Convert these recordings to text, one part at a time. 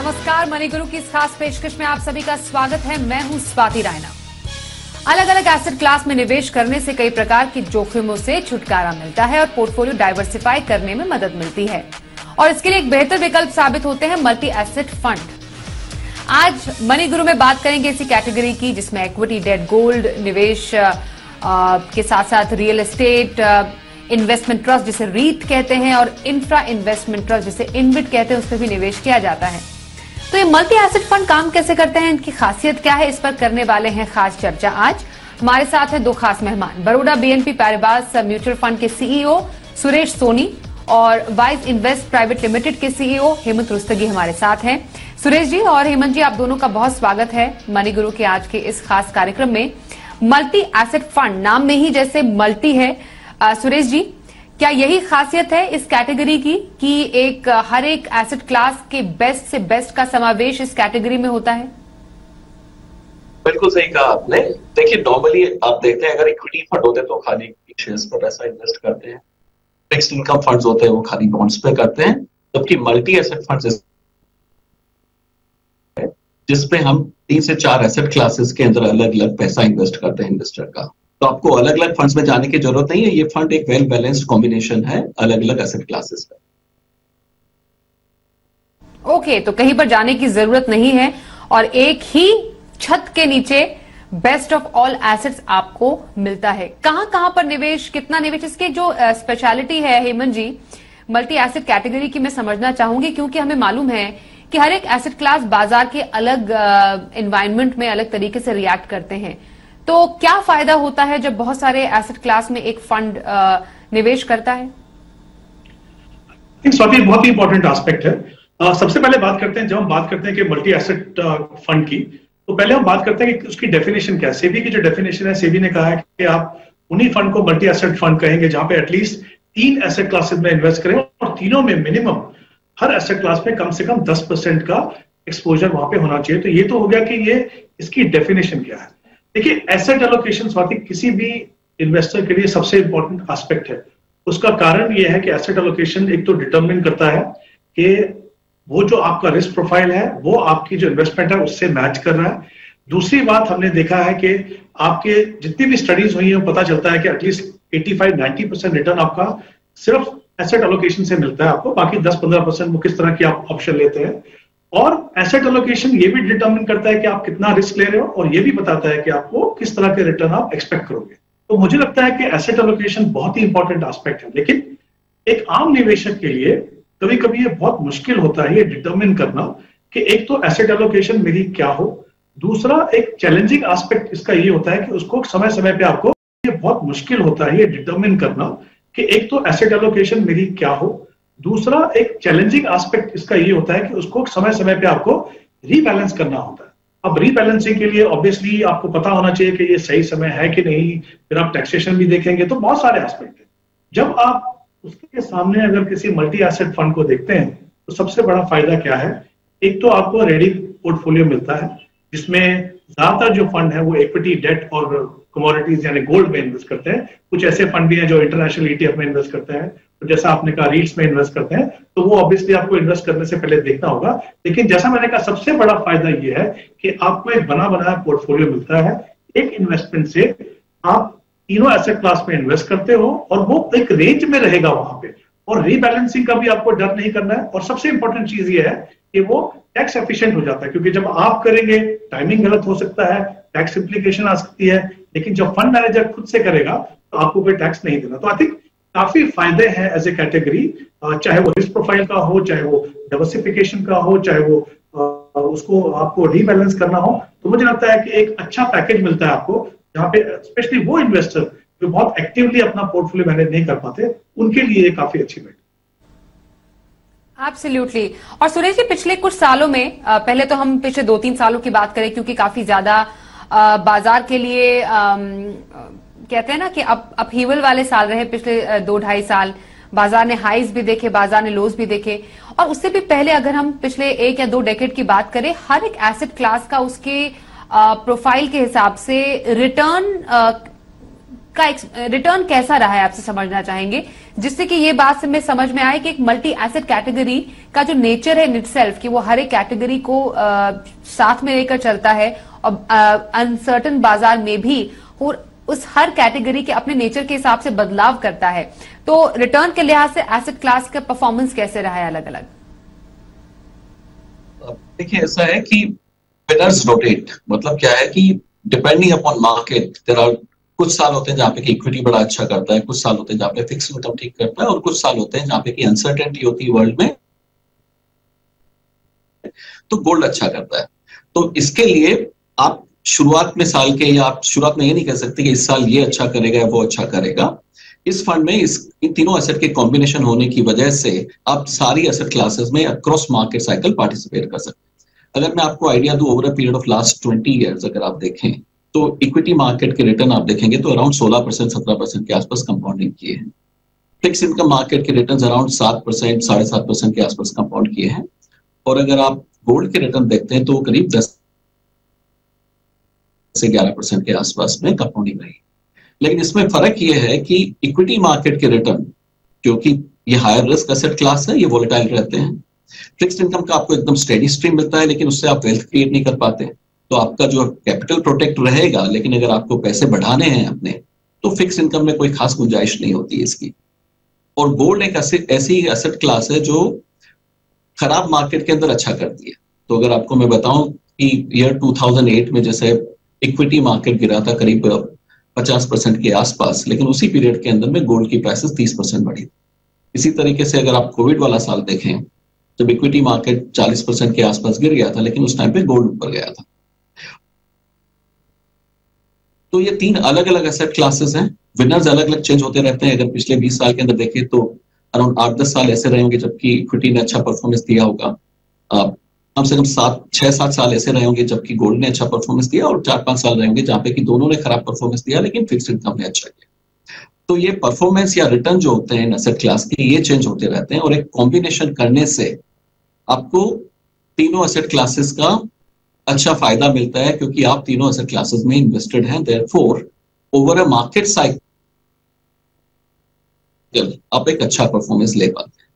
नमस्कार, मनी गुरु की इस खास पेशकश में आप सभी का स्वागत है। मैं हूं स्वाति रायना। अलग अलग एसेट क्लास में निवेश करने से कई प्रकार के जोखिमों से छुटकारा मिलता है और पोर्टफोलियो डाइवर्सिफाई करने में मदद मिलती है और इसके लिए एक बेहतर विकल्प साबित होते हैं मल्टी एसेट फंड। आज मनी गुरु में बात करेंगे ऐसी कैटेगरी की जिसमें इक्विटी, डेट, गोल्ड निवेश के साथ साथ रियल एस्टेट, इन्वेस्टमेंट ट्रस्ट जिसे रीट कहते हैं और इंफ्रा इन्वेस्टमेंट ट्रस्ट जिसे इनविट कहते हैं, उस पर भी निवेश किया जाता है। तो ये मल्टी एसेट फंड काम कैसे करते हैं, इनकी खासियत क्या है, इस पर करने वाले हैं खास चर्चा। आज हमारे साथ हैं दो खास मेहमान, बड़ौदा BNP पैराबास म्यूचुअल फंड के CEO सुरेश सोनी और वाइज इन्वेस्ट प्राइवेट लिमिटेड के CEO हेमंत रुस्तगी हमारे साथ हैं। सुरेश जी और हेमंत जी, आप दोनों का बहुत स्वागत है मनी गुरु के आज के इस खास कार्यक्रम में। मल्टी एसेट फंड नाम में ही जैसे मल्टी है, सुरेश जी क्या यही खासियत है इस कैटेगरी की कि हर एक एसेट क्लास के बेस्ट से बेस्ट का समावेश इस कैटेगरी में होता है? बिल्कुल सही कहा आपने। देखिए, नॉर्मली आप देखते हैं अगर इक्विटी फंड होते हैं तो खाली शेयर्स पर पैसा इन्वेस्ट करते हैं, फिक्स्ड इनकम फंड्स होते हैं वो खाली बॉन्ड्स पे करते हैं, जबकि मल्टी एसेट फंड्स जिसपे हम 3 से 4 एसेट क्लासेस के अंदर अलग अलग पैसा इन्वेस्ट करते हैं इन्वेस्टर का। तो आपको अलग अलग फंड्स में जाने की जरूरत नहीं है, ये फंड एक वेल बैलेंस्ड कॉम्बिनेशन है अलग अलग एसेट क्लासेस का। ओके, तो कहीं पर जाने की जरूरत नहीं है और एक ही छत के नीचे बेस्ट ऑफ ऑल एसेट्स आपको मिलता है। कहां पर निवेश, कितना निवेश, इसके जो स्पेशलिटी है हेमंत जी मल्टी एसेट कैटेगरी की मैं समझना चाहूंगी, क्योंकि हमें मालूम है कि हर एक एसेट क्लास बाजार के अलग एनवायरनमेंट में अलग तरीके से रिएक्ट करते हैं। तो क्या फायदा होता है जब बहुत सारे एसेट क्लास में एक फंड निवेश करता है? स्वाति, बहुत ही इंपॉर्टेंट एस्पेक्ट है। सबसे पहले बात करते हैं, जब हम बात करते हैं कि मल्टी एसेट फंड की, तो पहले हम बात करते हैं कि उसकी डेफिनेशन क्या है। सेबी की जो डेफिनेशन है, सेबी ने कहा है कि आप उन्हीं फंड को मल्टी एसेट फंड कहेंगे जहां पे एटलीस्ट 3 एसेट क्लासेस में इन्वेस्ट करें और तीनों में मिनिमम हर एसेट क्लास में कम से कम 10% का एक्सपोजर वहां पे होना चाहिए। तो ये तो हो गया कि ये इसकी डेफिनेशन क्या है। देखिए, एसेट एलोकेशन स्वाति किसी भी इन्वेस्टर के लिए सबसे इंपॉर्टेंट एस्पेक्ट है। उसका कारण यह है कि एसेट एलोकेशन एक तो डिटरमिन करता है कि वो जो आपका रिस्क प्रोफाइल है वो आपकी जो इन्वेस्टमेंट है उससे मैच कर रहा है। दूसरी बात हमने देखा है कि आपके जितनी भी स्टडीज हुई है पता चलता है कि एटलीस्ट 85-90% रिटर्न आपका सिर्फ एसेट एलोकेशन से मिलता है आपको, बाकी 10-15% वो किस तरह की आप ऑप्शन लेते हैं। और एसेट एलोकेशन ये भी डिटरमिन करता है कि आप कितना रिस्क ले रहे हो और ये भी बताता है कि आपको किस तरह के रिटर्न आप एक्सपेक्ट करोगे। तो मुझे लगता है कि एसेट एलोकेशन बहुत ही इंपॉर्टेंट एस्पेक्ट है, लेकिन एक आम निवेशक के लिए कभी कभी ये बहुत मुश्किल होता है ये डिटरमिन करना कि एक तो एसेट एलोकेशन मेरी क्या हो, दूसरा एक चैलेंजिंग एस्पेक्ट इसका ये होता है कि उसको समय समय पे आपको, ये बहुत मुश्किल होता है ये डिटरमिन करना कि एक तो एसेट एलोकेशन मेरी क्या हो, दूसरा एक चैलेंजिंग एस्पेक्ट इसका ये होता है कि उसको समय समय पे आपको रीबैलेंस करना होता है। अब रीबैलेंसिंग के लिए ऑब्वियसली आपको पता होना चाहिए कि ये सही समय है कि नहीं, फिर आप टैक्सेशन भी देखेंगे, तो बहुत सारे एस्पेक्ट हैं। जब आप उसके सामने अगर किसी मल्टी एसेट फंड को देखते हैं तो सबसे बड़ा फायदा क्या है, एक तो आपको रेडी पोर्टफोलियो मिलता है जिसमें ज्यादातर जो फंड है वो इक्विटी, डेट और कमोडिटीज यानी गोल्ड में इन्वेस्ट करते हैं। कुछ ऐसे फंड भी हैं जो इंटरनेशनल ETF में इन्वेस्ट करते हैं, तो जैसा आपने कहा रीट्स में इन्वेस्ट करते हैं, तो वो ऑब्वियसली आपको इन्वेस्ट करने से पहले देखना होगा। लेकिन जैसा मैंने कहा, सबसे बड़ा फायदा ये है कि आपको एक बना बनाया पोर्टफोलियो मिलता है। एक इन्वेस्टमेंट से आप तीनों एसेट क्लास में इन्वेस्ट करते हो और वो एक रेंज में रहेगा वहां पे, और रीबैलेंसिंग का भी आपको डर नहीं करना है। और सबसे इंपॉर्टेंट चीज ये है कि वो टैक्स एफिशिएंट हो जाता है, क्योंकि जब आप करेंगे टाइमिंग गलत हो सकता है, टैक्स इंप्लीकेशन आ सकती है, लेकिन जब फंड मैनेजर खुद से करेगा तो आपको कोई टैक्स नहीं देना। तो आई थिंक काफी फायदे हैं एज ए कैटेगरी, चाहे वो रिस्क प्रोफाइल का हो, चाहे वो डाइवर्सिफिकेशन का हो, चाहे वो उसको आपको रीबैलेंस करना हो। तो मुझे लगता है कि एक अच्छा पैकेज मिलता है आपको, जहां पे स्पेशली वो इन्वेस्टर जो बहुत एक्टिवली अपना पोर्टफोलियो मैनेज नहीं कर पाते, उनके लिए ये काफी अच्छी बात। एब्सोल्युटली। और सुरेश जी, पिछले कुछ सालों में, पहले तो हम पिछले 2-3 सालों की बात करें क्योंकि काफी ज्यादा बाजार के लिए कहते हैं ना कि अपहीवल वाले साल रहे पिछले 2-2.5 साल। बाजार ने हाईज भी देखे, बाजार ने लोज भी देखे, और उससे भी पहले अगर हम पिछले 1 या 2 डेकेड की बात करें, हर एक एसेट क्लास का उसके प्रोफाइल के हिसाब से रिटर्न कैसा रहा है आपसे समझना चाहेंगे। जिससे कि ये बात से मैं समझ में आए कि एक मल्टी एसेट कैटेगरी का जो नेचर है इन इटसेल्फ कि वो हर एक कैटेगरी को साथ में लेकर चलता है और अनसर्टन बाजार में भी और उस हर कैटेगरी के अपने नेचर के हिसाब से बदलाव करता है। तो रिटर्न के लिहाज से एसेट क्लास का परफॉर्मेंस कैसे रहा है अलग अलग? देखिए ऐसा है कि विनर्स रोटेट, मतलब क्या है कि depending upon market there are कुछ साल होते हैं जहां पे कि इक्विटी बड़ा अच्छा करता है, कुछ साल होते हैं जहां पे फिक्स इनकम ठीक करता है और कुछ साल होते हैं जहां पे कि अनसर्टेनिटी होती है वर्ल्ड में, तो गोल्ड अच्छा करता है। तो इसके लिए आप शुरुआत में साल के या आप शुरुआत में ये नहीं कह सकते कि इस साल ये अच्छा करेगा या वो अच्छा करेगा। इस फंड में इन तीनों एसेट के कॉम्बिनेशन होने की वजह से आप सारी एसेट क्लासेस में अक्रॉस मार्केट साइकिल पार्टिसिपेट कर सकते हैं। अगर मैं आपको आइडिया दूं over a period of last 20 years अगर आप देखें तो इक्विटी मार्केट के रिटर्न आप देखेंगे तो अराउंड 16% 17% के आसपास कंपाउंडिंग किए हैं। फिक्स इनकम मार्केट के रिटर्न अराउंड 7% 7.5% के आसपास कंपाउंड किए हैं। और अगर आप गोल्ड के रिटर्न देखते हैं तो करीब 10 से 11% के आसपास में कंपाउंडिंग रही। लेकिन इसमें फर्क यह है कि इक्विटी मार्केट के रिटर्न, क्योंकि ये हायर रिस्क एसेट क्लास है, ये वोलेटाइल रहते हैं। फिक्स्ड इनकम का आपको एकदम स्टेडी स्ट्रीम मिलता है, लेकिन उससे आप वेल्थ क्रिएट नहीं कर पाते, तो आपका जो कैपिटल प्रोटेक्ट रहेगा। लेकिन अगर आपको पैसे बढ़ाने हैं अपने, तो फिक्स इनकम में कोई खास गुंजाइश नहीं होती इसकी। और गोल्ड एक ऐसी एसेट क्लास है जो खराब मार्केट के अंदर अच्छा करती है। तो अगर आपको मैं बताऊं कि ईयर 2008 में जैसे इक्विटी मार्केट गिरा था करीब 50% के आसपास, लेकिन उसी पीरियड के अंदर में गोल्ड की प्राइसेस 30% बढ़ी। इसी तरीके से अगर आप कोविड वाला साल देखें, जब इक्विटी मार्केट 40% के आसपास गिर गया था, लेकिन उस टाइम पे गोल्ड ऊपर गया था। तो ये तीन अलग अलग एसेट क्लासेस हैं। विनर्स अलग अलग चेंज होते रहते हैं। अगर पिछले 20 साल के अंदर देखें तो अराउंड 8-10 साल ऐसे रहे होंगे जबकि इक्विटी ने अच्छा परफॉर्मेंस दिया होगा। कम से कम 6-7 साल ऐसे रहे होंगे जबकि गोल्ड ने अच्छा परफॉर्मेंस दिया, और 4-5 साल रहे होंगे जहां पे कि दोनों ने खराब परफॉर्मेंस दिया लेकिन फिक्स्ड इनकम ने अच्छा किया। तो ये परफॉर्मेंस या रिटर्न जो होते हैं एसेट क्लास के, ये चेंज होते रहते हैं। और एक कॉम्बिनेशन करने से आपको तीनों एसेट क्लासेस का अच्छा फायदा मिलता है, क्योंकक्योंकि आप तीनों एसेट क्लासेस में इन्वेस्टेड हैं। Therefore over a market cycle आप एक अच्छा परफॉर्मेंस ले पाते हैं।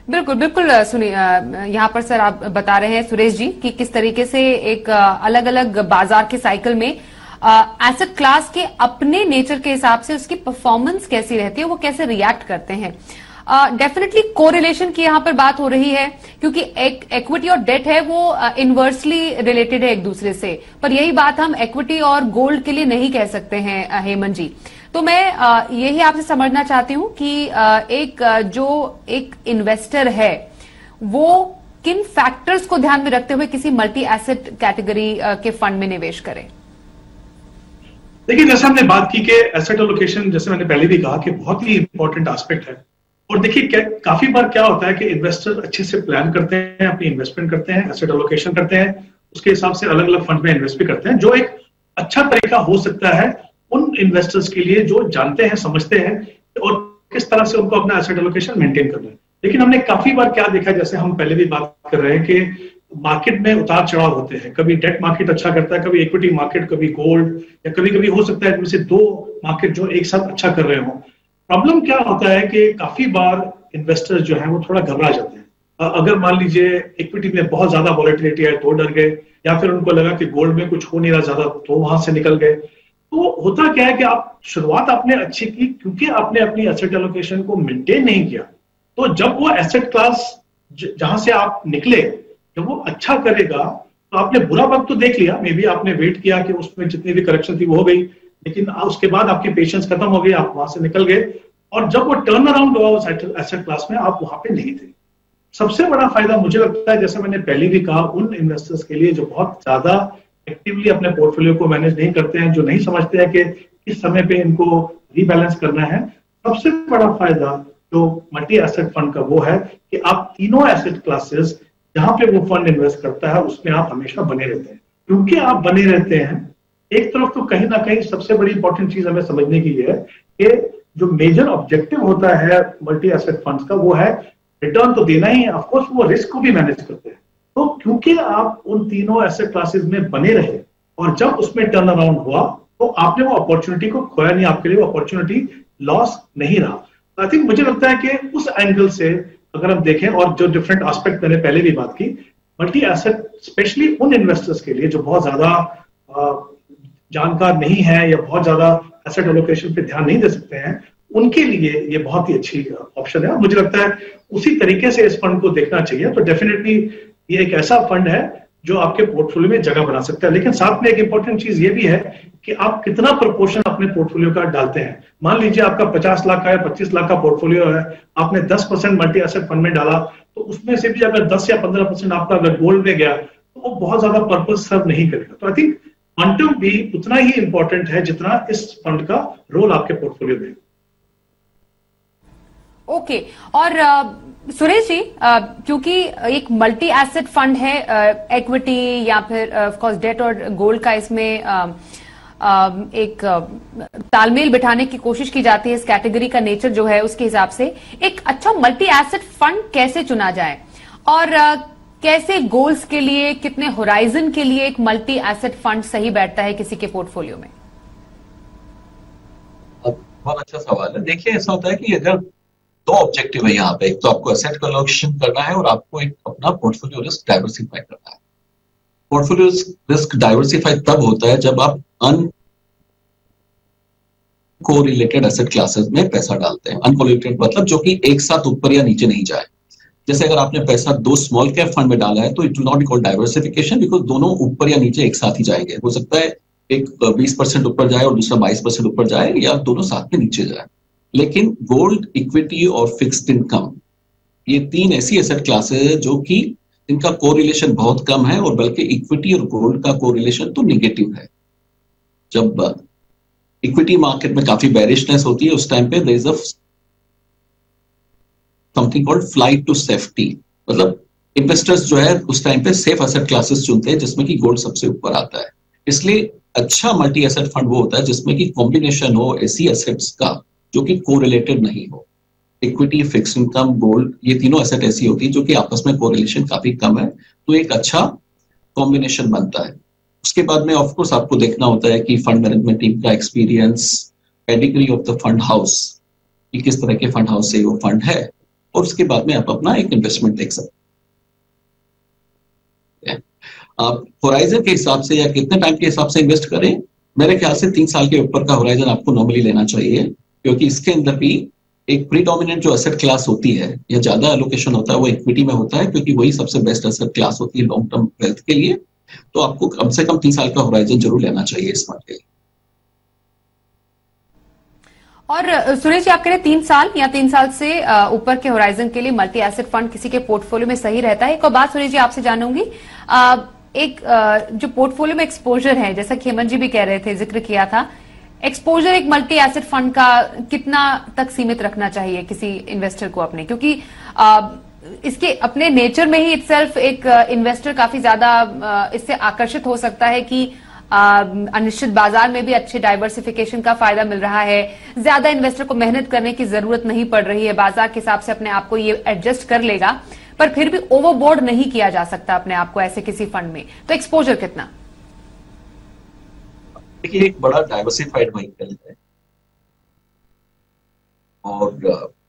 बिल्कुल बिल्कुल। सुनिए, यहाँ पर सर आप बता रहे हैं सुरेश जी कि किस तरीके से एक अलग अलग बाजार के साइकिल में एसेट क्लास के अपने नेचर के हिसाब से उसकी परफॉर्मेंस कैसी रहती है, वो कैसे रिएक्ट करते हैं। डेफिनेटली कोरिलेशन की यहाँ पर बात हो रही है, क्योंकि एक एक्विटी और डेट है वो इनवर्सली रिलेटेड है एक दूसरे से, पर यही बात हम एक्विटी और गोल्ड के लिए नहीं कह सकते हैं हेमंत जी। तो मैं यही आपसे समझना चाहती हूँ कि जो एक इन्वेस्टर है वो किन फैक्टर्स को ध्यान में रखते हुए किसी मल्टी एसेट कैटेगरी के फंड में निवेश करे। देखिए, जैसे हमने बात की कि एसेट एलोकेशन, जैसे मैंने पहले भी कहा कि बहुत ही इंपॉर्टेंट एस्पेक्ट है। और देखिए काफी बार क्या होता है कि इन्वेस्टर अच्छे से प्लान करते हैं, अपनी इन्वेस्टमेंट करते हैं, एसेट एलोकेशन करते हैं, उसके हिसाब से अलग अलग फंड में इन्वेस्ट भी करते हैं, जो एक अच्छा तरीका हो सकता है उन इन्वेस्टर्स के लिए जो जानते हैं, समझते हैं और किस तरह से उनको अपना एसेट एलोकेशन मेंटेन करना है। लेकिन हमने काफी बार क्या देखा, जैसे हम पहले भी बात कर रहे हैं कि मार्केट में उतार चढ़ाव होते हैं। कभी डेट मार्केट अच्छा करता है, कभी इक्विटी मार्केट, कभी गोल्ड, या कभी कभी हो सकता है इनमें से दो मार्केट जो एक साथ अच्छा कर रहे हो। प्रॉब्लम क्या होता है कि काफी बार इन्वेस्टर्स जो है वो थोड़ा घबरा जाते हैं। अगर मान लीजिए इक्विटी में बहुत ज्यादा वॉलेटिलिटी है तो डर गए, या फिर उनको लगा कि गोल्ड में कुछ हो नहीं रहा ज्यादा तो वहां से निकल गए। तो होता क्या है कि आप शुरुआत आपने अच्छी की, क्योंकि आपने अपनी एसेट एलोकेशन को मेंटेन नहीं किया, तो जब वो एसेट क्लास जहां से आप निकले जब वो अच्छा करेगा तो आपने बुरा वक्त तो देख लिया, मे बी आपने वेट किया कि उसमें जितनी भी करेक्शन थी वो हो गई, लेकिन उसके बाद आपकी पेशेंस खत्म हो गई, आप वहां से निकल गए, और जब वो टर्न अराउंड हुआ उस एसेट क्लास में आप वहां पे नहीं थे। सबसे बड़ा फायदा मुझे लगता है, जैसे मैंने पहले भी कहा, उन इन्वेस्टर्स के लिए जो बहुत ज्यादा एक्टिवली अपने पोर्टफोलियो को मैनेज नहीं करते हैं, जो नहीं समझते हैं कि किस समय पे इनको रीबैलेंस करना है। सबसे बड़ा फायदा जो मल्टी एसेट फंड का वो है कि आप तीनों एसेट क्लासेस जहां पे वो फंड इन्वेस्ट करता है उसमें आप हमेशा बने रहते हैं। क्योंकि आप बने रहते हैं, एक तरफ तो कहीं ना कहीं सबसे बड़ी इंपॉर्टेंट चीज हमें समझने की है कि जो मेजर ऑब्जेक्टिव होता है मल्टी एसेट फंड्स का वो है रिटर्न तो देना ही है, ऑफकोर्स वो रिस्क को भी मैनेज करते हैं। तो क्योंकि आप उन तीनों एसेट क्लासेस में बने रहे और जब उसमें टर्न अराउंड हुआ तो आपने वो अपॉर्चुनिटी को खोया नहीं, आपके लिए वो अपॉर्चुनिटी लॉस नहीं रहा। आई थिंक मुझे लगता है कि उस एंगल से अगर हम देखें, और जो डिफरेंट एस्पेक्ट मैंने पहले भी बात की, मल्टी एसेट स्पेशली उन इन्वेस्टर्स के लिए जो बहुत ज्यादा जानकार नहीं है या बहुत ज्यादा एसेट एलोकेशन पे ध्यान नहीं दे सकते हैं, उनके लिए ये बहुत ही अच्छी ऑप्शन है। मुझे लगता है उसी तरीके से इस फंड को देखना चाहिए। तो डेफिनेटली ये एक ऐसा फंड है जो आपके पोर्टफोलियो में जगह बना सकता है। लेकिन साथ में एक इंपॉर्टेंट चीज ये भी है कि आप कितना प्रोपोर्शन अपने पोर्टफोलियो का डालते हैं। मान लीजिए आपका 50 लाख का या 25 लाख का पोर्टफोलियो है, आपने 10% मल्टी एसेट फंड में डाला, तो उसमें से भी अगर 10 या 15% आपका अगर गोल्ड में गया तो वो बहुत ज्यादा पर्पस सर्व नहीं करेगा। तो आई थिंक क्वांटम भी उतना ही इंपॉर्टेंट है जितना इस फंड का रोल आपके पोर्टफोलियो में। ओके। और सुरेश जी, क्योंकि एक मल्टी एसेट फंड है, इक्विटी या फिर ऑफ कोर्स डेट और गोल्ड का इसमें एक तालमेल बिठाने की कोशिश की जाती है, इस कैटेगरी का नेचर जो है उसके हिसाब से एक अच्छा मल्टी एसेट फंड कैसे चुना जाए और कैसे गोल्स के लिए, कितने होराइजन के लिए एक मल्टी एसेट फंड सही बैठता है किसी के पोर्टफोलियो में? बहुत अच्छा सवाल है। देखिए, ऐसा होता है कि अगर दो ऑब्जेक्टिव है यहाँ पे, एक तो आपको एसेट का एलोकेशन करना है और आपको एक अपना पोर्टफोलियो रिस्क डाइवर्सिफाई करना है। पोर्टफोलियो रिस्क डाइवर्सिफाई तब होता है जब आप अनकोरिलेटेड एसेट क्लासेस में पैसा डालते हैं। अनकोरिलेटेड मतलब जो कि एक साथ ऊपर या नीचे नहीं जाए। जैसे अगर आपने पैसा 2 स्मॉल कैप फंड में डाला है तो it will not be called diversification, because दोनों ऊपर या नीचे एक साथ ही जाएंगे। हो सकता है एक 20% ऊपर जाए और दूसरा 22% ऊपर जाए, या दोनों साथ में नीचे जाए। लेकिन गोल्ड, इक्विटी और फिक्स्ड इनकम, ये 3 ऐसी एसेट क्लासेस है जो कि इनका कोरिलेशन बहुत कम है, और बल्कि इक्विटी और गोल्ड का कोरिलेशन तो निगेटिव है। जब इक्विटी मार्केट में काफी बेरिशनेस होती है उस टाइम पे there is a something called flight to safety, मतलब इन्वेस्टर्स जो है उस टाइम पे सेफ एसेट क्लासेस चुनते हैं जिसमें कि गोल्ड सबसे ऊपर आता है। इसलिए अच्छा मल्टी एसेट फंड वो होता है जिसमें कि कॉम्बिनेशन हो ऐसी एसेट्स का जो कि कोरिलेटेड नहीं हो। इक्विटी, फिक्स्ड इनकम, गोल्ड, ये तीनों एसेट ऐसी होती है जो कि आपस में कोरिलेशन काफी कम है, तो एक अच्छा कॉम्बिनेशन बनता है। उसके बाद में ऑफकोर्स आपको देखना होता है कि फंड मैनेजमेंट टीम का experience, pedigree of the fund house, कि किस तरह के फंड हाउस से वो फंड है, और उसके बाद में आप अपना एक इन्वेस्टमेंट देख सकते हैं। आप होराइजन के हिसाब से या कितने टाइम के हिसाब से इन्वेस्ट करें, मेरे ख्याल से 3 साल के ऊपर का होराइजन आपको नॉर्मली लेना चाहिए, क्योंकि इसके अंदर भी एक प्रीडोमिनेंट जो एसेट क्लास होती है या ज्यादा एलोकेशन होता है वो इक्विटी में होता है, क्योंकि वही सबसे बेस्ट एसेट क्लास होती है लॉन्ग टर्म वेल्थ के लिए। तो आपको कम से कम 3 साल का होराइजन जरूर लेना चाहिए इस फंड के लिए। और सुरेश जी, आप कह रहे 3 साल या 3 साल से ऊपर के होराइजन के लिए मल्टी एसेट फंड किसी के पोर्टफोलियो में सही रहता है। एक और बात सुरेश जी आपसे जानूंगी, जो पोर्टफोलियो में एक्सपोजर है, जैसा कि हेमंत जी भी कह रहे थे, जिक्र किया था, एक्सपोजर एक मल्टी एसेट फंड का कितना तक सीमित रखना चाहिए किसी इन्वेस्टर को अपने, क्योंकि इसके अपने नेचर में ही इटसेल्फ एक इन्वेस्टर काफी ज्यादा इससे आकर्षित हो सकता है कि अनिश्चित बाजार में भी अच्छे डाइवर्सिफिकेशन का फायदा मिल रहा है, ज्यादा इन्वेस्टर को मेहनत करने की जरूरत नहीं पड़ रही है, बाजार के हिसाब से अपने आप को ये एडजस्ट कर लेगा, पर फिर भी ओवरबोर्ड नहीं किया जा सकता अपने आप को ऐसे किसी फंड में। तो एक्सपोजर कितना? देखिए, एक बड़ा डाइवर्सिफाइड व्हीकल है और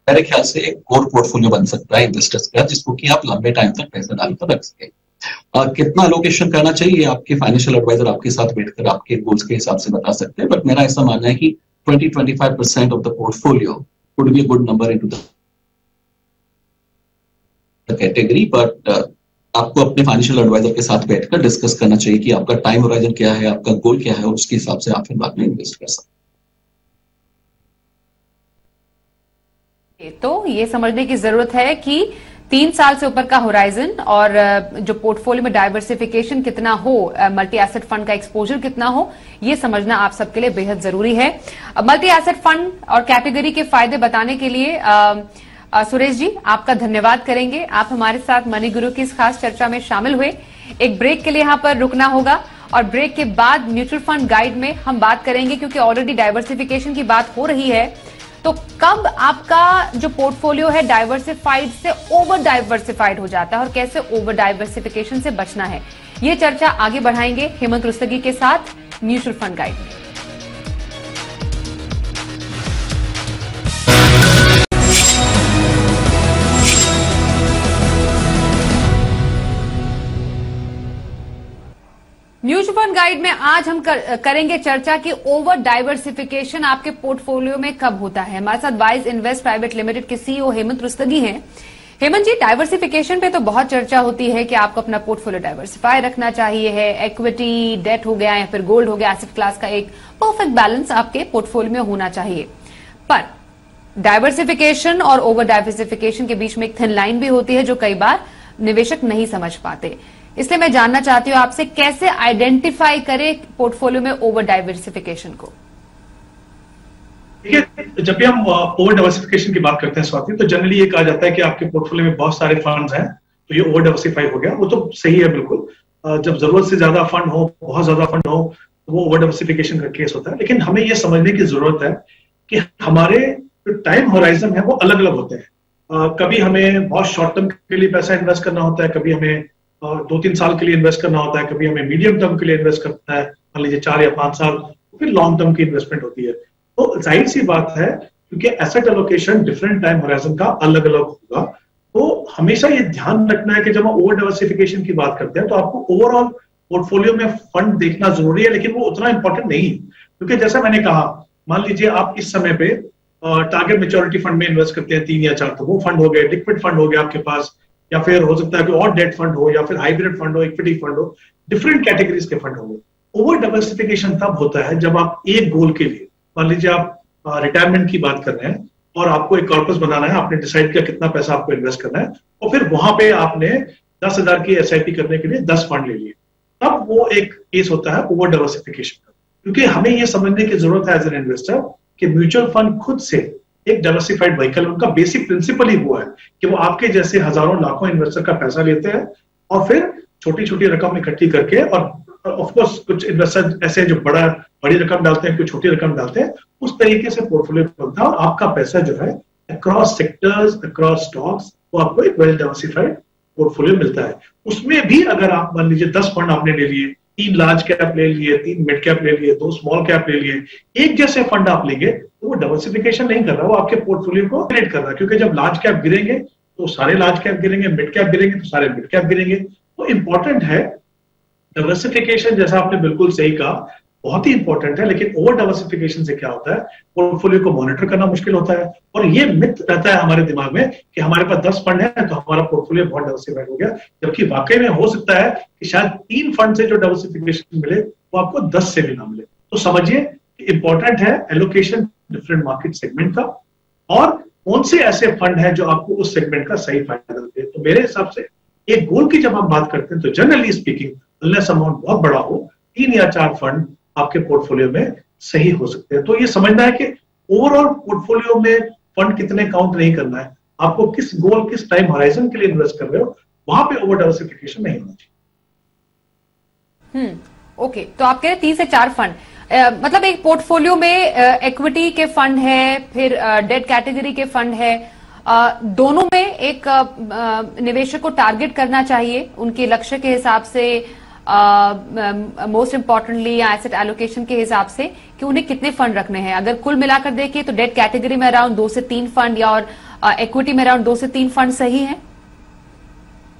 मेरे ख्याल से एक कोर पोर्टफोलियो बन सकता है इन्वेस्टर्स का, जिसको कि आप लंबे टाइम तक पैसा डालकर रख सके। कितना एलोकेशन करना चाहिए, आपके फाइनेंशियल एडवाइजर आपके साथ बैठकर आपके गोल्स के हिसाब से बता सकते हैं, बट मेरा ऐसा मानना है कि 20-25% of the portfolio would be a good number into the category. But आपको अपने फाइनेंशियल एडवाइजर के साथ बैठकर डिस्कस करना चाहिए कि आपका टाइम होराइजन क्या है, आपका गोल क्या है, और उसके हिसाब से आप फिर बाद में इन्वेस्ट कर सकते हैं। तो ये समझने की जरूरत है कि 3 साल से ऊपर का होराइजन और जो पोर्टफोलियो में डाइवर्सिफिकेशन कितना हो, मल्टी एसेट फंड का एक्सपोजर कितना हो, ये समझना आप सबके लिए बेहद जरूरी है। मल्टी एसेट फंड और कैटेगरी के फायदे बताने के लिए सुरेश जी आपका धन्यवाद करेंगे। आप हमारे साथ मनी गुरु की इस खास चर्चा में शामिल हुए। एक ब्रेक के लिए यहां पर रुकना होगा और ब्रेक के बाद म्यूचुअल फंड गाइड में हम बात करेंगे, क्योंकि ऑलरेडी डाइवर्सिफिकेशन की बात हो रही है, तो कब आपका जो पोर्टफोलियो है डाइवर्सिफाइड से ओवर डाइवर्सिफाइड हो जाता है और कैसे ओवर डाइवर्सिफिकेशन से बचना है, ये चर्चा आगे बढ़ाएंगे हेमंत रुस्तगी के साथ म्यूचुअल फंड गाइड में। म्यूचुअल फंड गाइड में आज हम करेंगे चर्चा कि ओवर डाइवर्सिफिकेशन आपके पोर्टफोलियो में कब होता है। हमारे साथ वाइज इन्वेस्ट प्राइवेट लिमिटेड के सीईओ हेमंत रुस्तगी हैं। हेमंत जी, डाइवर्सिफिकेशन पे तो बहुत चर्चा होती है कि आपको अपना पोर्टफोलियो डाइवर्सिफाई रखना चाहिए है, इक्विटी, डेट हो गया या फिर गोल्ड हो गया, एसेट क्लास का एक परफेक्ट बैलेंस आपके पोर्टफोलियो में होना चाहिए। पर डाइवर्सिफिकेशन और ओवर डाइवर्सिफिकेशन के बीच में एक थिन लाइन भी होती है जो कई बार निवेशक नहीं समझ पाते। इसलिए मैं जानना चाहती हूं आपसे, कैसे आइडेंटिफाई करें पोर्टफोलियो में ओवर डाइवर्सिफिकेशन को? देखिए, जब भी हम ओवर डाइवर्सिफिकेशन की बात करते हैं स्वाति, तो जनरली ये कहा जाता है कि आपके पोर्टफोलियो में बहुत सारे फंड्स हैं तो ये ओवर डाइवर्सिफाई हो गया। वो तो सही है बिल्कुल, जब जरूरत से ज्यादा फंड हो, बहुत ज्यादा फंड हो, तो वो ओवर डाइवर्सिफिकेशन का केस होता है। लेकिन हमें ये समझने की जरूरत है कि हमारे जो टाइम होराइजन है वो अलग अलग होते हैं। कभी हमें बहुत शॉर्ट टर्म के लिए पैसा इन्वेस्ट करना होता है, कभी हमें 2-3 साल के लिए इन्वेस्ट करना होता है, कभी हमें मीडियम टर्म के लिए इन्वेस्ट करना है, मान लीजिए 4 या 5 साल, फिर लॉन्ग टर्म की इन्वेस्टमेंट होती है। तो जाहिर सी बात है, क्योंकि asset allocation different time horizon का अलग अलग होगा, तो हमेशा ये ध्यान रखना है कि जब हम ओवर डाइवर्सिफिकेशन की बात करते हैं तो आपको ओवरऑल पोर्टफोलियो में फंड देखना जरूरी है, लेकिन वो उतना इंपॉर्टेंट नहीं है। क्योंकि जैसा मैंने कहा, मान लीजिए आप इस समय पे टारगेट मेच्योरिटी फंड में इन्वेस्ट करते हैं 3 या 4, तो वो फंड हो गए, लिक्विड फंड हो गया आपके पास, या फिर हो सकता है कि और डेट फंड हो, या फिर हाइब्रिड फंड हो, इक्विटी फंड हो, डिफरेंट कैटेगरीज के फंड होंगे। ओवर डाइवर्सिफिकेशन तब होता है जब आप एक गोल के लिए, मान लीजिए आप रिटायरमेंट की बात कर रहे हैं और आपको एक कॉर्पस बनाना है, आपने डिसाइड किया कितना पैसा आपको इन्वेस्ट करना है, और फिर वहां पे आपने 10,000 की एसआईपी करने के लिए 10 फंड ले लिए, तब वो एक केस होता है ओवर डाइवर्सिफिकेशन का। क्योंकि हमें ये समझने की जरूरत है एज एन इन्वेस्टर कि म्यूचुअल फंड खुद से एक डाइवर्सिफाइड व्हीकल, उनका बेसिक प्रिंसिपल ही वो है कि वो आपके जैसे हजारों लाखों इन्वेस्टर का पैसा लेते हैं और फिर छोटी छोटी रकम इकट्ठी करके, और ऑफ कोर्स कुछ इन्वेस्टर ऐसे जो बड़ी रकम डालते हैं, कुछ छोटी रकम डालते हैं, उस तरीके से पोर्टफोलियो बनता है और आपका पैसा जो है अक्रॉस सेक्टर्स, अक्रॉस स्टॉक्स, वो आपको एक वेल डाइवर्सिफाइड पोर्टफोलियो मिलता है। उसमें भी अगर आप मान लीजिए 10 फंड आपने ले लिए, 3 लार्ज कैप ले लिए, 3 मिड कैप ले लिए, 2 स्मॉल कैप ले लिए, एक जैसे फंड आप लेंगे तो वो डाइवर्सिफिकेशन नहीं कर रहा, वो आपके पोर्टफोलियो को क्रिएट कर रहा है। क्योंकि जब लार्ज कैप गिरेंगे तो सारे लार्ज कैप गिरेंगे, मिड कैप गिरेंगे तो सारे मिड कैप गिरेंगे। तो इंपॉर्टेंट है डाइवर्सिफिकेशन, जैसा आपने बिल्कुल सही कहा, बहुत ही इंपॉर्टेंट है। लेकिन ओवर डाइवर्सिफिकेशन से क्या होता है, पोर्टफोलियो को मॉनिटर करना मुश्किल होता है, और ये मिथ रहता है हमारे दिमाग में कि हमारे पास 10 फंड है तो हमारा पोर्टफोलियो बहुत डाइवर्सिफाइड हो गया, जबकि वाकई में हो सकता है कि शायद 3 फंड से जो डाइवर्सिफिकेशन मिले वो आपको 10 से भी ना मिले। तो समझिए कि इंपॉर्टेंट है एलोकेशन डिफरेंट मार्केट सेगमेंट का, और कौन से ऐसे फंड है जो आपको उस सेगमेंट का सही फायदा देते हैं। तो मेरे हिसाब से एक गोल की जब हम बात करते हैं तो जनरली स्पीकिंग अनलेस अमाउंट बहुत बड़ा हो, 3 या 4 फंड आपके पोर्टफोलियो में सही हो सकते हैं। तो ये समझना है कि ओवरऑल पोर्टफोलियो में फंड कितने काउंट नहीं करना है, आपको किस गोल, किस टाइम होराइजन के लिए इन्वेस्ट कर रहे हो, वहां पे ओवर डाइवर्सिफिकेशन नहीं होना चाहिए। ओके, तो आप कह रहे 3 से 4 फंड, मतलब एक पोर्टफोलियो में इक्विटी के फंड है, फिर डेट कैटेगरी के फंड है, दोनों में एक निवेशक को टारगेट करना चाहिए उनके लक्ष्य के हिसाब से, मोस्ट इंपॉर्टेंटली या एसेट एलोकेशन के हिसाब से कि उन्हें कितने फंड रखने हैं। अगर कुल मिलाकर देखिए तो डेट कैटेगरी में अराउंड 2 से 3 फंड, या और इक्विटी में अराउंड 2 से 3 फंड सही है?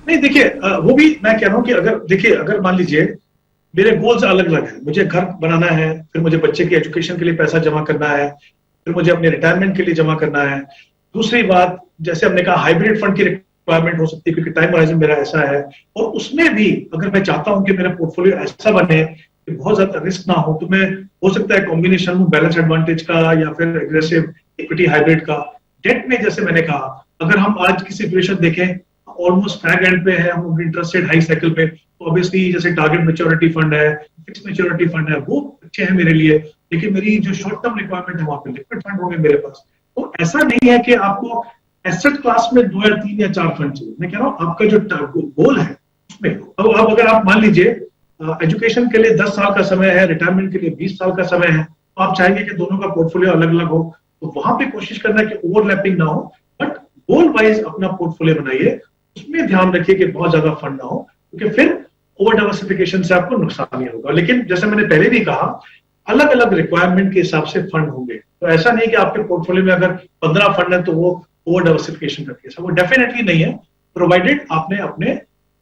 नहीं, देखिए वो भी मैं कह रहा हूं कि अगर मान लीजिए मेरे गोल्स अलग अलग हैं, मुझे घर बनाना है, फिर मुझे बच्चे की एजुकेशन के लिए पैसा जमा करना है, फिर मुझे अपने रिटायरमेंट के लिए जमा करना है। दूसरी बात, जैसे हमने कहा, हाइब्रिड फंड की रिक्वायरमेंट हो सकती है क्योंकि टाइम होराइजन मेरा ऐसा है, और उसमें भी अगर मैं चाहता हूं कि मेरा पोर्टफोलियो ऐसा बने कि बहुत ज्यादा रिस्क ना हो, तो मैं हो सकता है कॉम्बिनेशन हूं बैलेंस एडवांटेज का या फिर एग्रेसिव इक्विटी हाइब्रिड का। डेट में जैसे मैंने कहा, अगर हम आज की सिचुएशन देखें, ऑलमोस्ट फैग एंड पे है, हम इंटरेस्ट रेट हाई साइकिल पे, तो ऑब्वियसली जैसे टारगेट मैच्योरिटी फंड है, फिक्स मैच्योरिटी फंड है, वो अच्छे हैं मेरे लिए। लेकिन मेरी जो शॉर्ट टर्म रिक्वायरमेंट है वहां पे लिक्विड फंड होंगे मेरे पास। तो ऐसा नहीं है कि आपको एसेट क्लास में 2 या 3 या 4 फंड चाहिए। मैं कह रहा हूँ आपका जो गोल है उसमें, अब अगर आप मान लीजिए एजुकेशन के लिए 10 साल का समय है, रिटायरमेंट के लिए 20 साल का समय है, तो आप चाहेंगे कि दोनों का पोर्टफोलियो अलग अलग हो, तो वहां पे कोशिश करना है कि ओवरलैपिंग ना हो, बट गोल वाइज अपना पोर्टफोलियो बनाइए, उसमें ध्यान रखिए कि बहुत ज्यादा फंड ना हो, क्योंकि फिर ओवर डाइवर्सिफिकेशन से आपको नुकसान ही होगा। लेकिन जैसे मैंने पहले भी कहा, अलग अलग रिक्वायरमेंट के हिसाब से फंड होंगे, तो ऐसा नहीं कि आपके पोर्टफोलियो में अगर 15 फंड है तो वो ओवर डाइवर्सिफिकेशन का केस है, वो डेफिनेटली नहीं है, प्रोवाइडेड आपने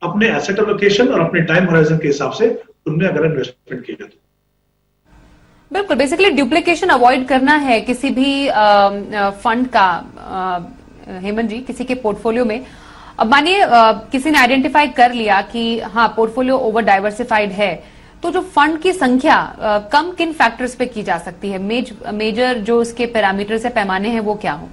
अपने एसेट एलोकेशन और अपने टाइम होराइजन के हिसाब से उनमें अगर इन्वेस्टमेंट किया तो। बिल्कुल, बेसिकली डुप्लीकेशन अवॉइड करना है किसी भी फंड का। हेमंत जी, किसी के पोर्टफोलियो में अब मानिए किसी ने आइडेंटिफाई कर लिया कि हाँ पोर्टफोलियो ओवर डाइवर्सिफाइड है, तो जो फंड की संख्या कम किन फैक्टर्स पे की जा सकती है? मेजर जो उसके पैरामीटर्स है, पैमाने हैं, वो क्या हो?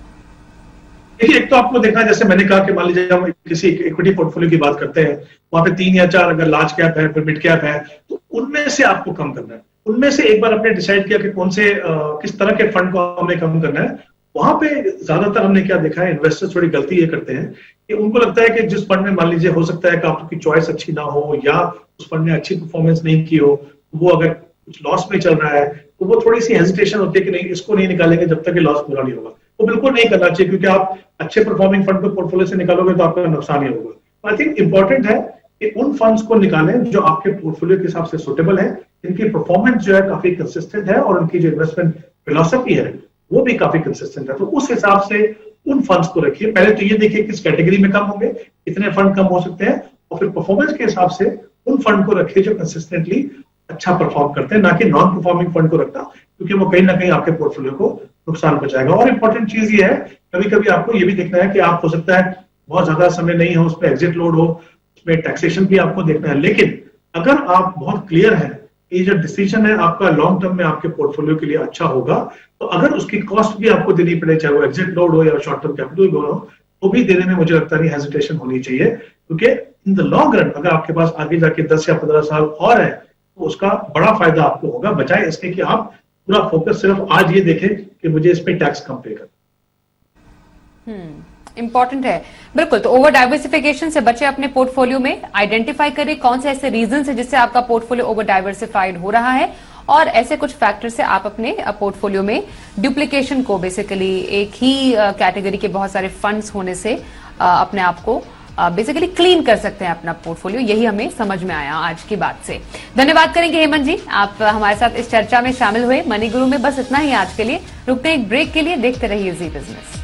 देखिए, एक तो आपको देखना, जैसे मैंने कहा कि मान लीजिए हम किसी इक्विटी पोर्टफोलियो की बात करते हैं, वहां पे 3 या 4 अगर लार्ज कैप है, फिर मिड कैप है, तो उनमें से आपको कम करना है। उनमें से एक बार आपने डिसाइड किया कि कौन से किस तरह के फंड को हमने कम करना है, वहां पे ज्यादातर हमने क्या देखा है, इन्वेस्टर्स थोड़ी गलती ये करते हैं कि उनको लगता है कि जिस फंड में मान लीजिए हो सकता है कि आपकी चॉइस अच्छी ना हो या उस फंड ने अच्छी परफॉर्मेंस नहीं की हो, वो अगर कुछ लॉस में चल रहा है तो वो थोड़ी सी हेजिटेशन होती है कि नहीं, इसको नहीं निकालेंगे जब तक कि लॉस पूरा नहीं होगा। वो बिल्कुल नहीं करना चाहिए, क्योंकि आप अच्छे परफॉर्मिंग फंड को पोर्टफोलियो से निकालोगे तो आपका नुकसान ही होगा। आई थिंक इंपॉर्टेंट है कि उन फंड्स को निकालें जो आपके पोर्टफोलियो के हिसाब से सुटेबल है, इनकी परफॉर्मेंस जो है काफी कंसिस्टेंट है और उनकी जो इन्वेस्टमेंट फिलॉसफी है वो भी काफी कंसिस्टेंट है। तो उस हिसाब से उन फंड्स को रखिए। पहले तो ये देखिए किस कैटेगरी में कम होंगे, कितने फंड कम हो सकते हैं, और फिर परफॉर्मेंस के हिसाब से उन फंड को रखिए जो कंसिस्टेंटली अच्छा परफॉर्म करते हैं, ना कि नॉन परफॉर्मिंग फंड को रखना, क्योंकि वो कहीं ना कहीं आपके पोर्टफोलियो को नुकसान पहुंचाएगा। और इंपॉर्टेंट चीज ये है, कभी कभी आपको ये भी देखना है कि आप हो सकता है बहुत ज्यादा समय नहीं हो, उसमें एग्जिट लोड हो, उसमें टैक्सेशन भी आपको देखना है। लेकिन अगर आप बहुत क्लियर है ये जो डिसीजन है आपका लॉन्ग टर्म में आपके पोर्टफोलियो के लिए अच्छा होगा, तो अगर उसकी कॉस्ट भी आपको देनी पड़े, चाहे वो एग्जिट लोड हो या शॉर्ट टर्म कैपिटल लोड हो, तो भी देने में मुझे लगता नहीं हेजिटेशन होनी चाहिए, क्योंकि इन द लॉन्ग रन अगर आपके पास आगे जाके 10 या 15 साल और है तो उसका बड़ा फायदा आपको होगा, बजाय इसके कि आप पूरा फोकस सिर्फ आज ये देखें कि मुझे इस पे टैक्स कम पे करना। इंपॉर्टेंट है, बिल्कुल। तो ओवर डाइवर्सिफिकेशन से बचे अपने पोर्टफोलियो में, आइडेंटिफाई करें कौन से ऐसे रीजन है जिससे आपका पोर्टफोलियो ओवर डाइवर्सिफाइड हो रहा है, और ऐसे कुछ फैक्टर से आप अपने पोर्टफोलियो में डुप्लीकेशन को, बेसिकली एक ही कैटेगरी के बहुत सारे फंड्स होने से अपने आप को बेसिकली क्लीन कर सकते हैं अपना पोर्टफोलियो। यही हमें समझ में आया आज की बात से। धन्यवाद करेंगे हेमंत जी, आप हमारे साथ इस चर्चा में शामिल हुए। मनी गुरु में बस इतना ही आज के लिए। रुकते हैं एक ब्रेक के लिए, देखते रहिए जी बिजनेस।